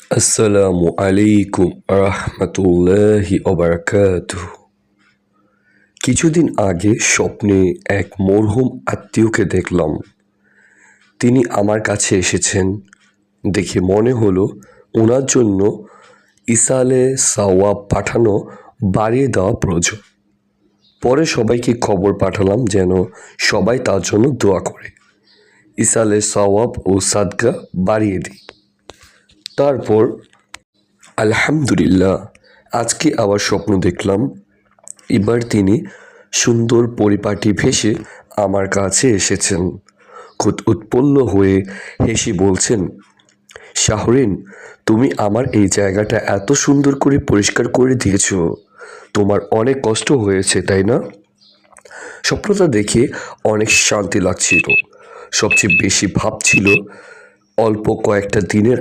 আসসালামু আলাইকুম রহমতুল্লাহি ওবারাকাতুহু। কিছুদিন আগে স্বপ্নে এক মরহুম আত্মীয়কে দেখলাম। তিনি আমার কাছে এসেছেন। দেখে মনে হলো ওনার জন্য ইসালে সাওয়াব পাঠানো বাড়িয়ে দেওয়া প্রয়োজন। পরে সবাইকে খবর পাঠালাম যেন সবাই তার জন্য দোয়া করে ইসালে সাওয়াব ও সাদকা বাড়িয়ে দিই। তারপর আলহামদুলিল্লাহ, আজকে আবার স্বপ্ন দেখলাম। এবার তিনি সুন্দর পরিপাটি ভেসে আমার কাছে এসেছেন। খুব উৎফুল্ল হয়ে হেসে বলছেন, শাহরিন, তুমি আমার এই জায়গাটা এত সুন্দর করে পরিষ্কার করে দিয়েছ। তোমার অনেক কষ্ট হয়েছে, তাই না? স্বপ্নটা দেখে অনেক শান্তি লাগছিল। সবচেয়ে বেশি ভাবছিল অল্প কয়েকটা দিনের